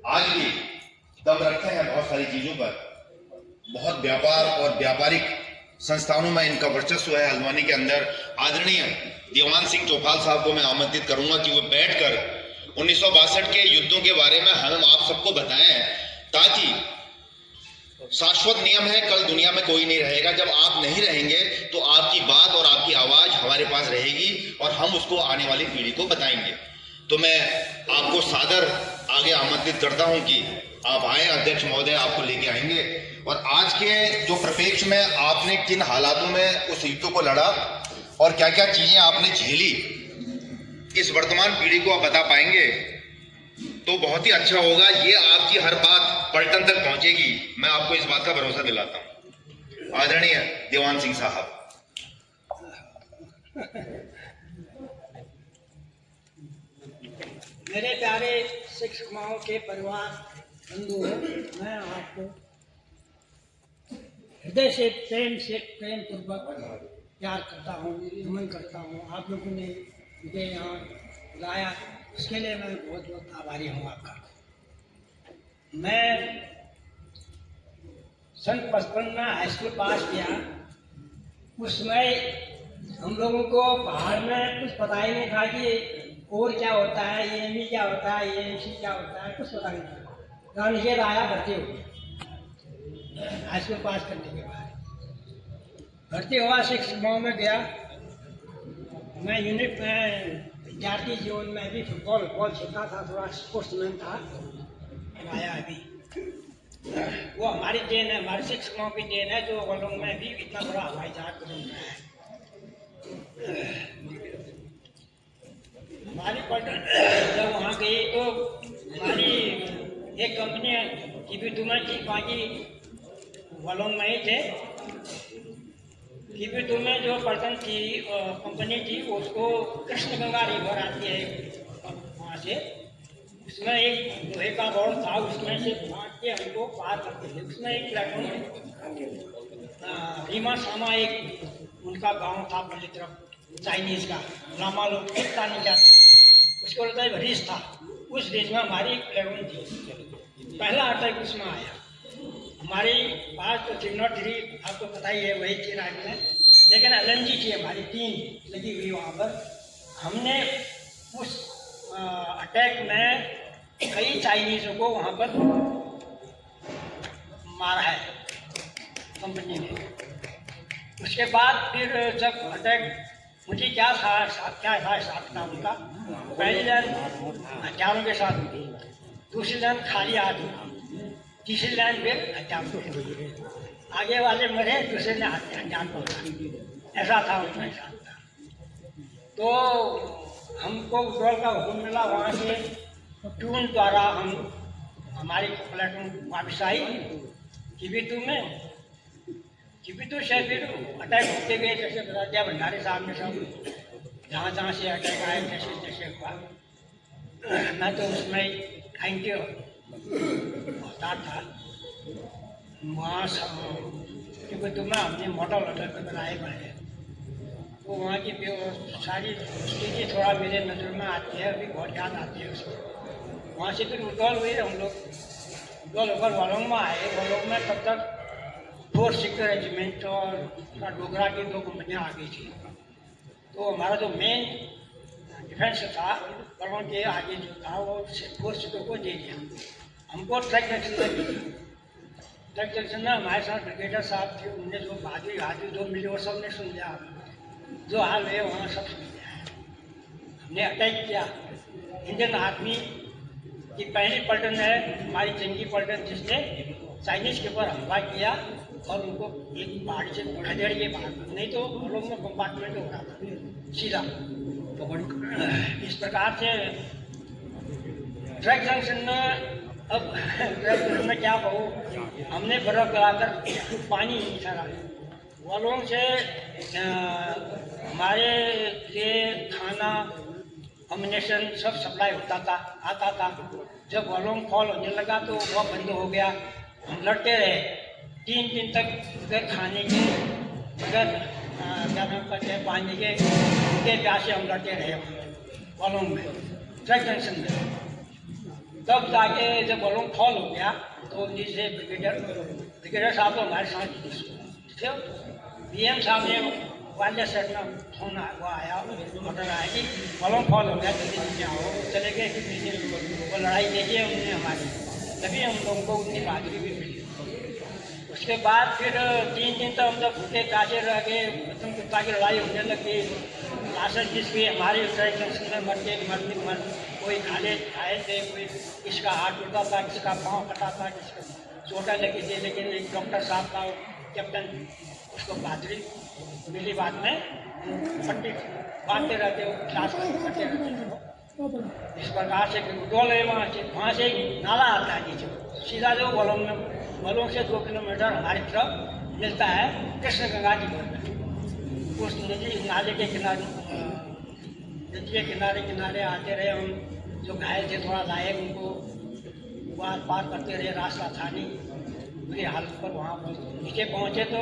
आज भी दम रखते हैं बहुत सारी चीजों पर। बहुत व्यापार और व्यापारिक संस्थानों में इनका वर्चस्व है हल्द्वानी के अंदर। आदरणीय दीवान सिंह चौपाल साहब को मैं आमंत्रित करूंगा कि वो बैठकर 1962 के युद्धों के बारे में हम आप सबको बताएं, ताकि शाश्वत नियम है, कल दुनिया में कोई नहीं रहेगा। जब आप नहीं रहेंगे तो आपकी बात और आपकी आवाज हमारे पास रहेगी और हम उसको आने वाली पीढ़ी को बताएंगे। तो मैं आपको सादर आगे आमंत्रित करता हूं कि आप आए, अध्यक्ष महोदय आपको लेके आएंगे और आज के जो परिप्रेक्ष्य में आपने किन हालातों में उस युद्ध को लड़ा और क्या क्या चीजें आपने झेली, इस वर्तमान पीढ़ी को आप बता पाएंगे तो बहुत ही अच्छा होगा। ये आपकी हर बात पलटन तक पहुंचेगी, मैं आपको इस बात का भरोसा दिलाता हूं। आदरणीय देवान सिंह साहब। मेरे प्यारे सिख कुमाओं के परिवार बंधुओं, मैं आपको हृदय से प्रेम पूर्वक प्यार करता हूँ, नमन करता हूँ। आप लोगों ने मुझे यहाँ बुलाया, उसके लिए मैं बहुत बहुत आभारी हूँ आपका। मैं सन 55 में हाई स्कूल पास किया। उस समय हम लोगों को पहाड़ में कुछ पता ही नहीं था कि और क्या होता है, ये क्या होता है, ये क्या होता है, कुछ पता नहीं था। गांधी आया, भर्ती हो गया हाई स्कूल पास करने के बाद। भर्ती हुआ 6 माह में गया। मैं यूनिट में विद्यार्थी जीवन में भी फुटबॉल खेलता था, थोड़ा स्पोर्ट्समैन था। आया अभी वो हमारी देन है, हमारे शिक्षकों की देन है जो वलों में भी इतना बड़ा हवाई जहाज बन रहा है। हमारी पलटन जब वहाँ गई तो हमारी एक कंपनी की भी तुम्हें थी, बाकी वलों में ही थे। कीबीटू में जो पलटन की कंपनी थी उसको कृष्ण गंगा रिवर आती है वहाँ से, उसमें एक लोहे का रोड था, उसमें से भाग के हमको पार करते थे। उसमें एक प्लेटफॉर्म रीमा सामा एक उनका गांव था पहली तरफ चाइनीज का, लामा लोग कितना नहीं जाते, उसको बोलता है रिज था। उस रिज में हमारी एक प्लेटफॉर्म थी, पहला अटैक उसमें आया। हमारे पास तो 303 आपको पता ही है वही थी राइट में, लेकिन LNG थी हमारी 3 लगी हुई वहाँ पर। हमने उस अटैक में कई चाइनीज़ों को वहाँ पर मारा है कंपनी ने। उसके बाद फिर जब अटैक, मुझे क्या था साथ था उनका, पहली लाइन हथियारों के साथ, दूसरी लाइन खाली हाथ, तीसरी लाइन पे हथियार, आगे वाले मरे, दूसरे ने हथियार पकड़ा, ऐसा था उनका हिसाब था। तो हमको विड्रॉल का हुक्म मिला वहाँ से, ट्यून द्वारा हम हमारी प्लेटफॉर्म वापस आई कीबीटू में। कीबीटू से फिर अटैक होते गए, जैसे बता दिया भंडारी साहब ने सब, जहाँ जहाँ से अटैक आए जैसे जैसे हुआ। मैं तो उसमें थैंक यू होता था वहाँ क्योंकि तुम्हें हमने मॉडल होटल में बनाए बने, तो वहाँ की सारी चीज़ें थोड़ा मेरे नज़र में आती है, अभी बहुत याद आती है उसको। वहाँ से फिर विड्रॉल हुए हम लोग, विड्रॉल होकर वालों में आए। वालों में तब तक 4th सिक्योर रेजिमेंट और डोगरा की 2 कंपनियाँ आ गई थी। तो हमारा जो मेन डिफेंस था वालों के आगे जो था वो 4th सिक्योर को दे दिया हमको। ट्रक जंक्शन में, ट्रक जंक्शन में हमारे साथ ब्रिगेडर साहब थे, उनने जो बाजी हाजी जो मिली वो सब ने सुन लिया, जो हाल है वहाँ सब सुन लिया है। हमने अटैक किया। इंडियन आर्मी की पहली पलटन है हमारी जंगी पलटन, जिसने चाइनीज के ऊपर हमला किया और उनको एक पहाड़ी से खदेड़िए बाहर, नहीं तो हम लोग में कंपार्टमेंट हो रहा था सीधा। इस प्रकार से ट्रक जंक्शन में, अब ट्रक जंक्शन में क्या कहूँ, हमने बर्फ लगाकर पानी निकाला वालों से। हमारे लिए खाना अम्यूनिशन सब सप्लाई होता था, आता था। जब वॉल्यूम फॉल होने लगा तो वह बंद हो गया। हम लड़ते रहे 3 दिन तक, बगैर खाने के, बगैर क्या नाम कहते हैं पानी के प्यासे हम लड़ते रहे वॉल्यूम में, ट्रक जंक्शन में। तब जाके जब वॉल्यूम फॉल हो गया तो नीचे ब्रिगेडर साहब तो हमारे साथ थे, BM साहब ने वाले सेट में फोन वो आया, ऑर्डर आया कि फॉलोम फॉल हो गया, जल्दी नीचे आओ। चले गए कि नीचे वो लड़ाई देखी है उन्होंने हमारी, तभी हम लोगों को उतनी बहादुरी भी मिली। उसके बाद फिर 3 दिन तो हम लोग भूखे प्यासे रह गए, खत्म कुत्ता की लड़ाई होने लगी। लाशें जिसकी हमारी जंक्शन में मर कोई खाए थे, कोई किसका हाथ टूटा था, किसका पाँव कटा था, किसका चोटें लगी थी। लेकिन एक डॉक्टर साहब का कैप्टन उसको बहादुरी मिली। बाद में पट्टी बांधते रहते, वो क्लास करते रहते। इस प्रकार से डोले वहाँ से नाला आता है नीचे, सीधा जो बलों से 2 किलोमीटर हमारी तरफ मिलता है कृष्ण गंगा जी में। उस नाले के किनारे, नदी के किनारे किनारे आते रहे हम। जो घायल थे थोड़ा लायक, उनको पार करते रहे, रास्ता था नहीं, बुरी हालत पर वहाँ नीचे पहुँचे। तो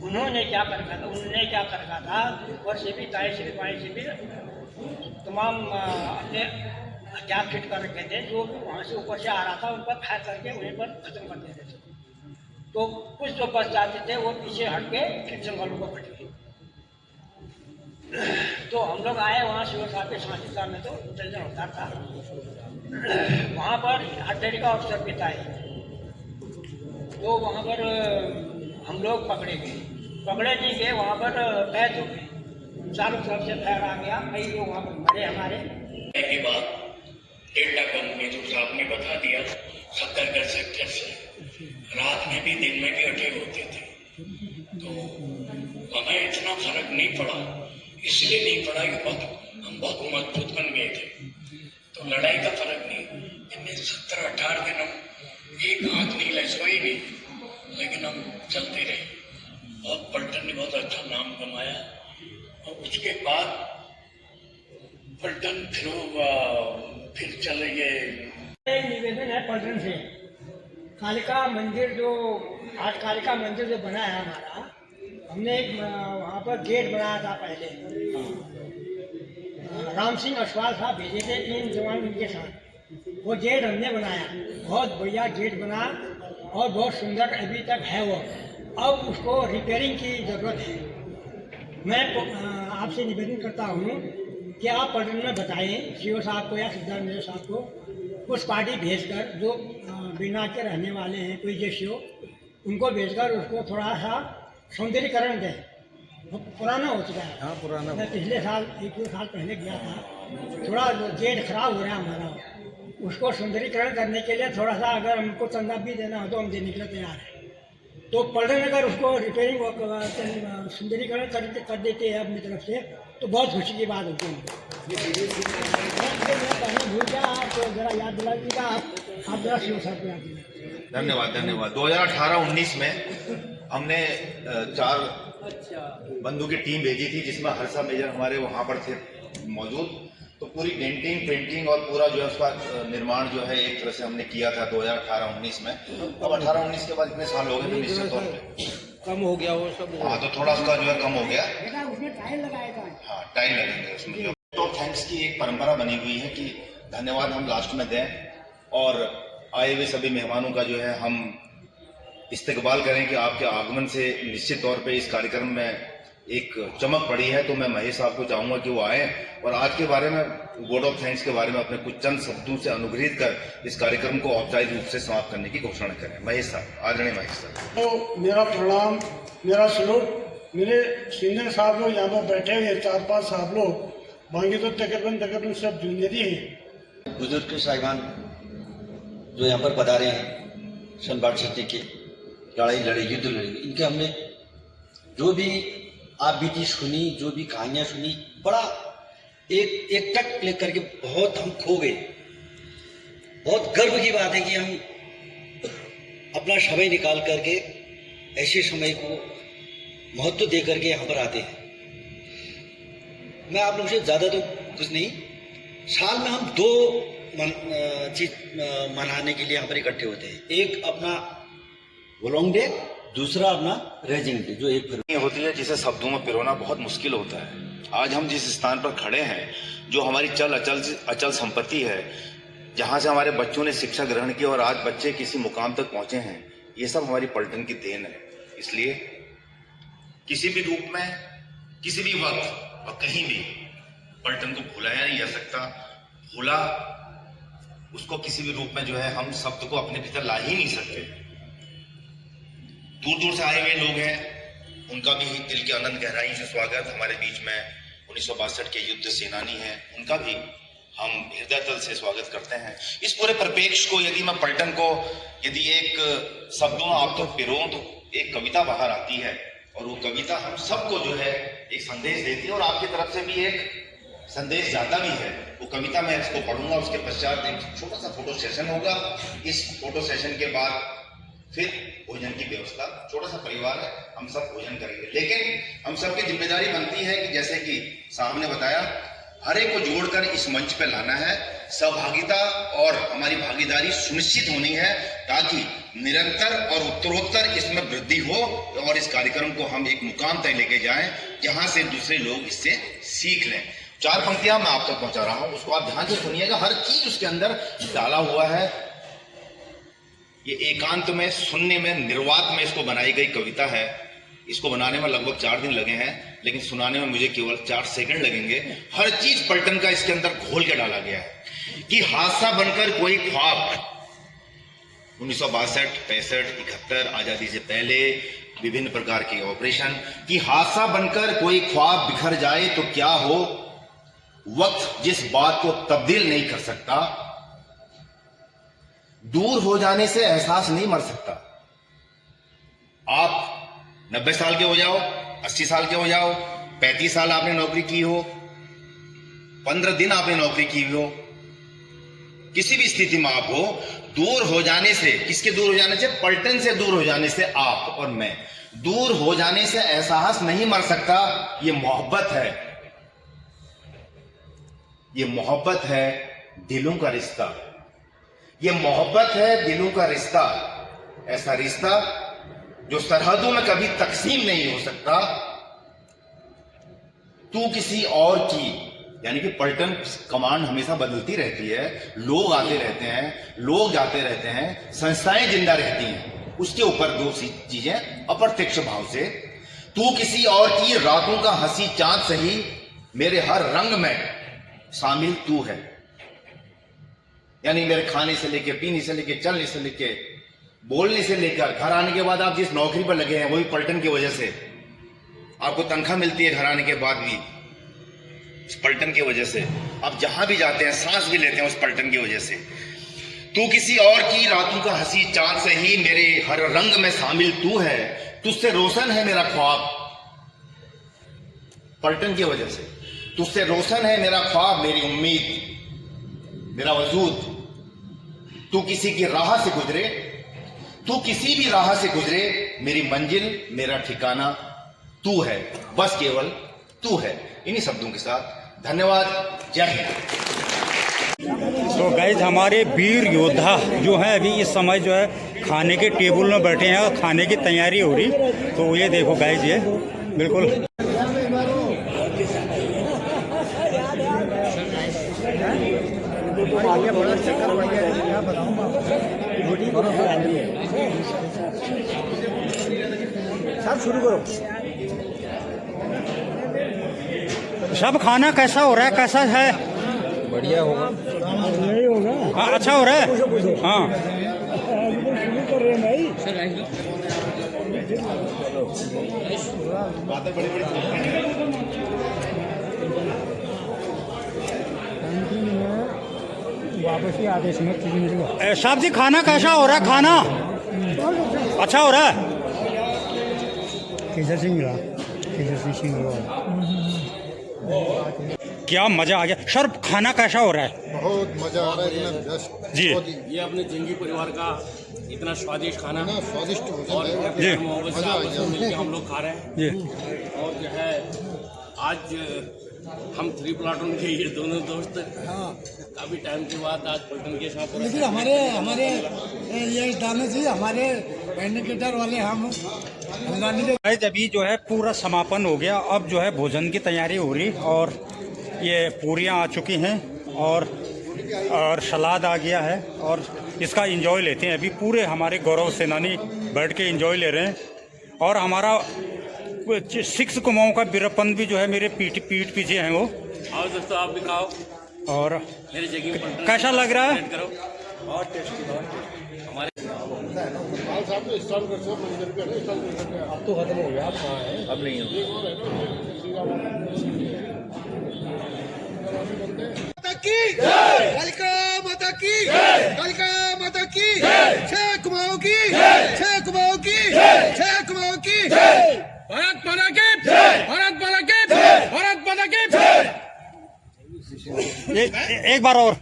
उन्होंने क्या कर रखा था, ऊपर से भी दाएं से भी बाएं से भी तमाम अपने हथियार फिट कर रखे थे। जो भी वहाँ से ऊपर से आ रहा था उन पर फायर करके उन्हीं पर खत्म कर देते थे। तो कुछ जो बच जाते थे वो पीछे हट के फिर जंगलों को फट गए। तो हम लोग आए वहाँ शिव साहब के शांतिता में, तो इंटेलिजेंस होता था वहाँ पर आर्टिलरी का अफसर पिता है। तो वहाँ पर हम लोग पकड़े नहीं गए, वहाँ पर कैद हो गए। चारों तरफ से फैर आ गया, कई लोग वहाँ पर मरे हमारे। के बाद डेल्टा कंपनी जो साहब ने बता दिया 70 सेक्टर से रात में भी दिन में भी अटैक होते थे। तो हमें इतना फर्क नहीं पड़ा, इसलिए नहीं पड़ा कि हम बहुत मजबूत बन गए थे। तो लड़ाई का फर्क नहीं, इनमें 70-18 दिन हम एक हाथ नहीं लचवाई नहीं, लेकिन हम चलते रहे और पलटन ने बहुत अच्छा नाम कमाया। और उसके बाद पलटन फिर चले गए। एक निवेदन है पलटन से, कालिका मंदिर जो आज कालिका मंदिर जो बना है हमारा, हमने एक वहाँ पर गेट बनाया था पहले। राम सिंह अश्वाल साहब भेजे थे 3 जवान उनके साथ, वो गेट हमने बनाया, बहुत बढ़िया गेट बना और बहुत सुंदर अभी तक है वो। अब उसको रिपेयरिंग की ज़रूरत है। मैं आपसे निवेदन करता हूँ कि आप पलटन में बताएं सीओ साहब को या सिद्धार्थ मेजर साहब को, कुछ पार्टी भेजकर जो बिना के रहने वाले हैं कोई जैसे हो, उनको भेजकर उसको थोड़ा सा सौंदर्यीकरण दें। वो पुराना हो चुका है। हाँ, पुराना। मैं पिछले साल 1-2 साल पहले गया था, थोड़ा गेट खराब हो रहा है हमारा, उसको सौंदर्यीकरण करने के लिए थोड़ा सा अगर हमको चंदा भी देना हो तो हम देने के लिए तैयार हैं। तो पलटन अगर उसको रिपेयरिंग सुंदरीकरण कर देते हैं अपनी तरफ से तो बहुत खुशी की बात होती है। भूल गया, आप जरा याद दिला दीजिएगा, आप जरा शिव साहब को याद दिला। धन्यवाद। 2018-19 में हमने 4 बंधु की टीम भेजी थी, जिसमें हर्षा मेजर हमारे वहाँ पर थे मौजूद। तो पूरी डेंटिंग पेंटिंग और पूरा जो है उसका निर्माण जो है एक तरह से हमने किया था 2018-19 में। अब 18-19 के बाद इतने साल हो गए तो निश्चित तौर पे कम हो गया वो सब। हाँ, तो थोड़ा उसका जो है कम हो गया। उसमें टाइल लगाया था। हाँ, टाइल लगेंगे उसमें। जो तो थैंक्स की एक परंपरा बनी हुई है कि धन्यवाद हम लास्ट में दें और आए हुए सभी मेहमानों का जो है हम इस्तकबाल करें कि आपके आगमन से निश्चित तौर पे इस कार्यक्रम में एक चमक पड़ी है। तो मैं महेश साहब को चाहूँगा कि वो आए और आज के बारे में वर्ड ऑफ थैंक्स के बारे में अपने कुछ चंद शब्दों से अनुग्रहित कर इस कार्यक्रम को औपचारिक रूप से समाप्त करने की घोषणा करें। महेश साहब, आदरणीय महेश साहब। तो मेरा प्रणाम, मेरा सलूट। मेरे सीनियर साहब लोग यहाँ पर बैठे हुए 4-5 साहब लोग, बाकी तो तकरीबन सब जूनियर ही हैं। बुजुर्ग साहिबान जो यहाँ पर पधारे हैं, सन 62 की लड़ाई लड़े, युद्ध लड़े, इनके हमने जो भी आप बीती सुनी, जो भी कहानियाँ सुनी, बड़ा एक तक लेकर के बहुत हम खो गए। बहुत गर्व की बात है कि हम अपना समय निकाल करके ऐसे समय को महत्व दे करके यहाँ पर आते हैं। मैं आप लोगों से ज़्यादा तो कुछ नहीं, साल में हम 2 चीज मनाने के लिए यहाँ पर इकट्ठे होते हैं। एक अपना वोलोंग डे, दूसरा अपना रेजिंग डे, जो एक होती है जिसे शब्दों में पिरोना बहुत मुश्किल होता है। आज हम जिस स्थान पर खड़े हैं, जो हमारी अचल संपत्ति है, जहाँ से हमारे बच्चों ने शिक्षा ग्रहण की और आज बच्चे किसी मुकाम तक पहुंचे हैं, ये सब हमारी पलटन की देन है। इसलिए किसी भी रूप में किसी भी वक्त और कहीं भी पलटन को भुलाया नहीं जा सकता। भूला उसको किसी भी रूप में जो है हम शब्द को अपने भीतर ला ही नहीं सकते। दूर दूर से आए हुए लोग हैं, उनका भी दिल के अनंत गहराई से स्वागत। हमारे बीच में 1962 के युद्ध सेनानी हैं, उनका भी हम हृदय तल से स्वागत करते हैं। इस पूरे परिप्रेक्ष्य को यदि मैं पलटन को यदि एक शब्दों में आप तो पिरों तो एक कविता बाहर आती है, और वो कविता हम सबको जो है एक संदेश देती है और आपकी तरफ से भी एक संदेश जाता भी है। वो कविता मैं इसको पढ़ूंगा, उसके पश्चात एक छोटा सा फोटो सेशन होगा। इस फोटो सेशन के बाद फिर भोजन की व्यवस्था, छोटा सा परिवार है, हम सब भोजन करेंगे। लेकिन हम सबकी जिम्मेदारी बनती है कि जैसे कि साहब ने बताया, हर एक को जोड़कर इस मंच पे लाना है। सहभागिता और हमारी भागीदारी सुनिश्चित होनी है ताकि निरंतर और उत्तरोत्तर इसमें वृद्धि हो और इस कार्यक्रम को हम एक मुकाम तक लेके जाएं जहां से दूसरे लोग इससे सीख लें। 4 पंक्तियां मैं आप तक पहुंचा रहा हूं, उसको आप ध्यान से सुनिएगा। हर चीज उसके अंदर डाला हुआ है। ये एकांत में, सुनने में, निर्वात में इसको बनाई गई कविता है। इसको बनाने में लगभग 4 दिन लगे हैं, लेकिन सुनाने में मुझे केवल 4 सेकंड लगेंगे। हर चीज पलटन का इसके अंदर घोल के डाला गया है कि हादसा बनकर कोई ख्वाब 1962, 65, 71 आजादी से पहले विभिन्न प्रकार के ऑपरेशन कि हादसा बनकर कोई ख्वाब बिखर जाए तो क्या हो, वक्त जिस बात को तब्दील नहीं कर सकता, दूर हो जाने से एहसास नहीं मर सकता। आप 90 साल के हो जाओ, 80 साल के हो जाओ, 35 साल आपने नौकरी की हो, 15 दिन आपने नौकरी की हो, किसी भी स्थिति में आप हो, दूर हो जाने से, किसके दूर हो जाने से? पलटन से दूर हो जाने से आप और मैं, दूर हो जाने से एहसास नहीं मर सकता। ये मोहब्बत है, ये मोहब्बत है दिलों का रिश्ता, ये मोहब्बत है दिलों का रिश्ता, ऐसा रिश्ता जो सरहदों में कभी तकसीम नहीं हो सकता। तू किसी और की, यानी कि पलटन कमांड हमेशा बदलती रहती है, लोग आते रहते हैं, लोग जाते रहते हैं, संस्थाएं जिंदा रहती हैं। उसके ऊपर 2 चीजें अप्रत्यक्ष भाव से, तू किसी और की रातों का हंसी चांद सही, मेरे हर रंग में शामिल तू है। यानी मेरे खाने से लेके, पीने से लेके, चलने से लेके, बोलने से लेकर घर आने के बाद आप जिस नौकरी पर लगे हैं वही पलटन की वजह से आपको तनख्वाह मिलती है, घर आने के बाद भी उस पलटन की वजह से आप जहां भी जाते हैं सांस भी लेते हैं उस पलटन की वजह से। तू किसी और की रातों का हंसी चांद से ही, मेरे हर रंग में शामिल तू है, तुझसे रोशन है मेरा ख्वाब, पलटन की वजह से तुझसे रोशन है मेरा ख्वाब, मेरी उम्मीद, मेरा वजूद। तू किसी की राह से गुजरे, तू किसी भी राह से गुजरे, मेरी मंजिल, मेरा ठिकाना तू है, बस केवल तू है। इन्हीं शब्दों के साथ धन्यवाद, जय हिंद। तो गाइज हमारे वीर योद्धा जो है अभी इस समय जो है खाने के टेबल में बैठे हैं और खाने की तैयारी हो रही। तो ये देखो गाइज, ये बिल्कुल शुरू करो। सब खाना कैसा हो रहा है, कैसा है? बढ़िया होगा, यही होगा। हाँ, अच्छा हो रहा है। हाँ, शुरू कर रहे हैं भाई। बातें बड़ी बड़ी वापस ही आदेश में मिलेगा। साहब जी खाना कैसा हो रहा है? खाना अच्छा हो रहा है? केसर सिंह क्या मजा आ गया सर, खाना कैसा हो रहा है? बहुत मजा आ रहा है, इतना बेस्ट जी। ये अपने जंगी परिवार का इतना स्वादिष्ट खाना, इतना स्वादिष्ट भोजन और है, जी। मोहब्बत से आपस में मिलकर हम लोग खा रहे हैं। जी। और जो है आज हम 3 प्लाटून के ये दोनों दोस्त काफी टाइम के बाद आज पलटन के साथ, लेकिन हमारे ये दाने जी हमारे इंडिकेटर वाले हम गाइस अभी जो है पूरा समापन हो गया। अब जो है भोजन की तैयारी हो रही और ये पूरियां आ चुकी हैं और सलाद आ गया है और इसका एंजॉय लेते हैं। अभी पूरे हमारे गौरव सेनानी बैठ के एंजॉय ले रहे हैं और हमारा सिक्स कुमाऊं का वीरपन भी जो है मेरे पीठ पीछे है वो। आओ दोस्तों आप भी खाओ और मेरी जगह पर कैसा लग रहा है? करो साहब तो स्टॉल कर सकते मंदिर पे स्टॉल कर सकते हैं। अब तो खत्म हो गया, अब कहाँ है? अब नहीं है। कालिका माता की कालिका माता की छह कुमाऊं की छह कुमाऊं की छह कुमाऊं की भारत माता की भारत माता की भारत माता की। एक बार और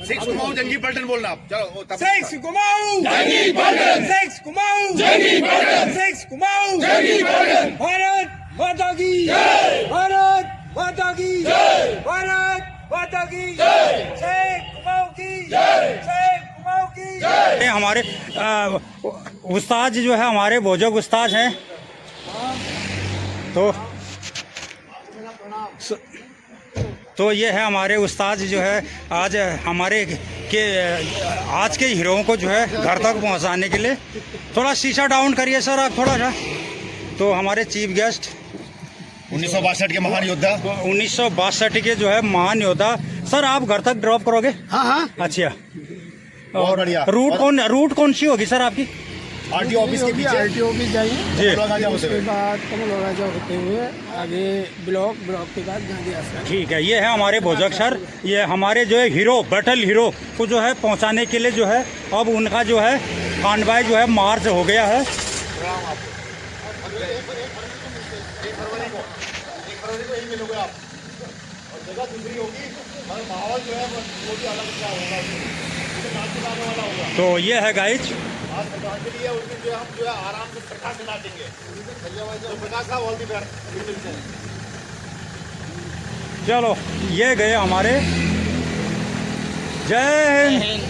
सिक्स कुमाऊं जंगी पलटन बोलना आप। चलो सिक्स कुमाऊं जंगी पलटन सिक्स कुमाऊं जंगी पलटन सिक्स कुमाऊं जंगी पलटन भारत माता की भारत माता की भारत माता की छह कुमाऊं की छह कुमाऊं की। ये हमारे उस्ताद जो है हमारे बुजुर्ग उस्ताद हैं। तो ये है हमारे उस्ताद जो है आज हमारे आज के हीरोओं को जो है घर तक पहुंचाने के लिए। थोड़ा शीशा डाउन करिए सर आप थोड़ा सा। तो हमारे चीफ गेस्ट 1962 के महान योद्धा 1962 के जो है महान योद्धा। सर आप घर तक ड्रॉप करोगे? हाँ हाँ अच्छा। बहुत और बढ़िया। रूट कौन सी होगी सर आपकी? आरटीओ ऑफिस के पीछे आरटीओ ऑफिस जाइए, जी उसके बाद कमल राजा होते हुए आगे ब्लॉक के बाद गांधी आश्रम। ठीक है। ये है हमारे बुजुर्ग सर। ये हमारे जो है हीरो बैटल हीरो को जो है पहुंचाने के लिए जो है अब उनका जो है कानवाई जो है मार्च हो गया है। तो ये है गाइज। चलो ये गए हमारे। जय हिंद।